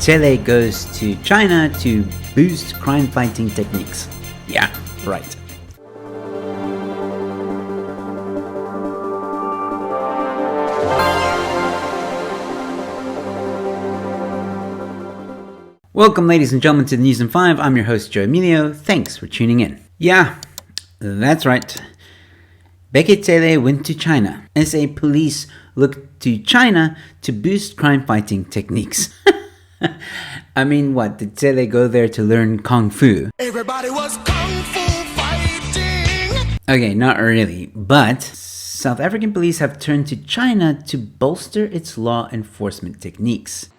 Cele goes to China to boost crime-fighting techniques. Yeah, right. Welcome, ladies and gentlemen, to the News in 5. I'm your host, Joe Emilio. Thanks for tuning in. Yeah, that's right. Bheki Cele went to China. SA police looked to China to boost crime-fighting techniques. I mean, what? Did Cele go there to learn Kung Fu? Everybody was Kung Fu fighting! Okay, not really, but South African police have turned to China to bolster its law enforcement techniques.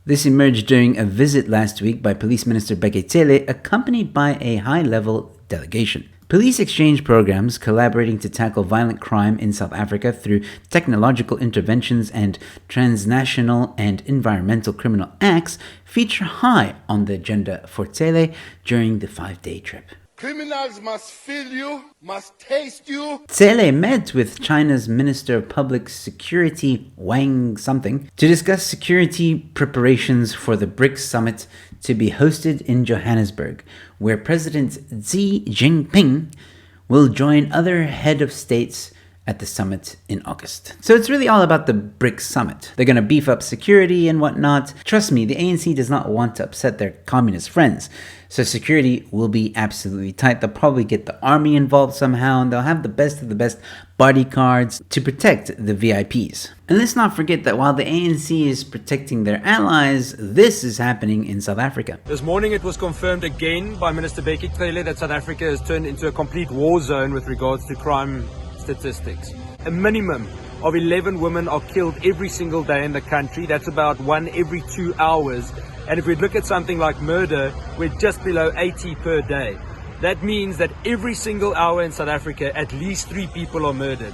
This emerged during a visit last week by Police Minister Bheki Cele, accompanied by a high-level delegation. Police exchange programs collaborating to tackle violent crime in South Africa through technological interventions and transnational and environmental criminal acts feature high on the agenda for Cele during the 5-day trip. Criminals must feel you, must taste you. Cele met with China's Minister of Public Security, Wang something, to discuss security preparations for the Brics summit to be hosted in Johannesburg, where President Xi Jinping will join other head of states at the summit in August. So it's really all about the Brics summit. They're going to beef up security and whatnot. Trust me, the ANC does not want to upset their communist friends. So security will be absolutely tight. They'll probably get the army involved somehow, and they'll have the best of the best bodyguards to protect the VIPs. And let's not forget that while the ANC is protecting their allies, this is happening in South Africa. This morning it was confirmed again by Minister Bheki Cele that South Africa has turned into a complete war zone with regards to crime statistics. A minimum of 11 women are killed every single day in the country. That's about 1 every 2 hours. And if we look at something like murder, we're just below 80 per day. That means that every single hour in South Africa, at least 3 people are murdered.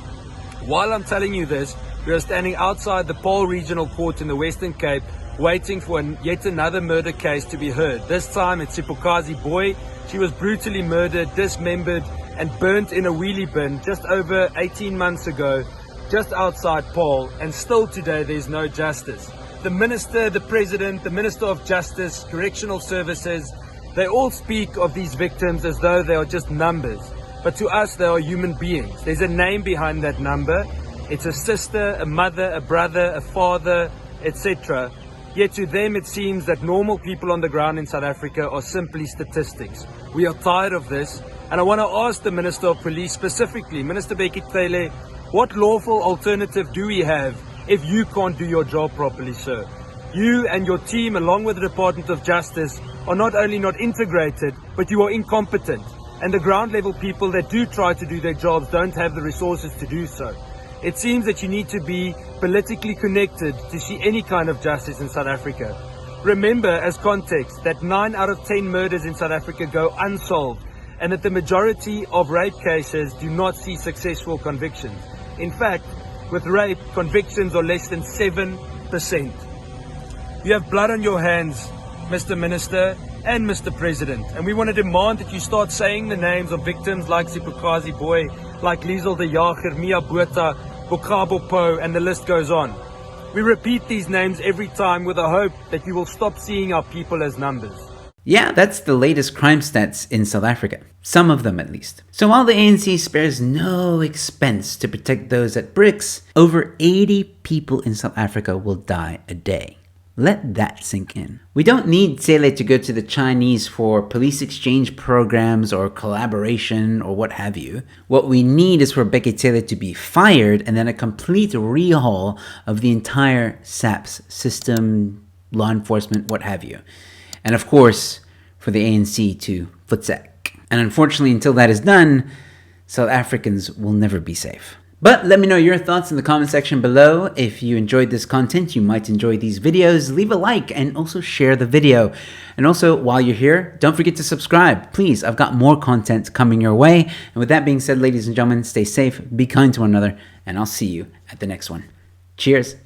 While I'm telling you this, we are standing outside the Paarl Regional Court in the Western Cape, waiting for yet another murder case to be heard. This time it's Sipokazi Boy. She was brutally murdered, dismembered, and burnt in a wheelie bin just over 18 months ago, just outside Paarl, and still today there's no justice. The Minister, the President, the Minister of Justice, Correctional Services, they all speak of these victims as though they are just numbers. But to us, they are human beings. There's a name behind that number. It's a sister, a mother, a brother, a father, etc. Yet to them it seems that normal people on the ground in South Africa are simply statistics. We are tired of this, and I want to ask the Minister of Police specifically, Minister Bheki Cele, what lawful alternative do we have if you can't do your job properly, sir? You and your team, along with the Department of Justice, are not only not integrated, but you are incompetent. And the ground level people that do try to do their jobs don't have the resources to do so. It seems that you need to be politically connected to see any kind of justice in South Africa. Remember, as context, that 9 out of 10 murders in South Africa go unsolved, and that the majority of rape cases do not see successful convictions. In fact, with rape, convictions are less than 7%. You have blood on your hands, Mr. Minister and Mr. President, and we want to demand that you start saying the names of victims like Sipokazi Boy, like Liesel de Jager, Mia Botha, Bokabo Po, and the list goes on. We repeat these names every time with the hope that you will stop seeing our people as numbers. Yeah, that's the latest crime stats in South Africa. Some of them at least. So while the ANC spares no expense to protect those at Brics, over 80 people in South Africa will die a day. Let that sink in. We don't need Cele to go to the Chinese for police exchange programs or collaboration or what have you. What we need is for Bheki Cele to be fired and then a complete rehaul of the entire SAPS system, law enforcement, what have you. And of course, for the ANC to footsack. And unfortunately, until that is done, South Africans will never be safe. But let me know your thoughts in the comment section below. If you enjoyed this content, you might enjoy these videos. Leave a like and also share the video. And also, while you're here, don't forget to subscribe. Please, I've got more content coming your way. And with that being said, ladies and gentlemen, stay safe, be kind to one another, and I'll see you at the next one. Cheers.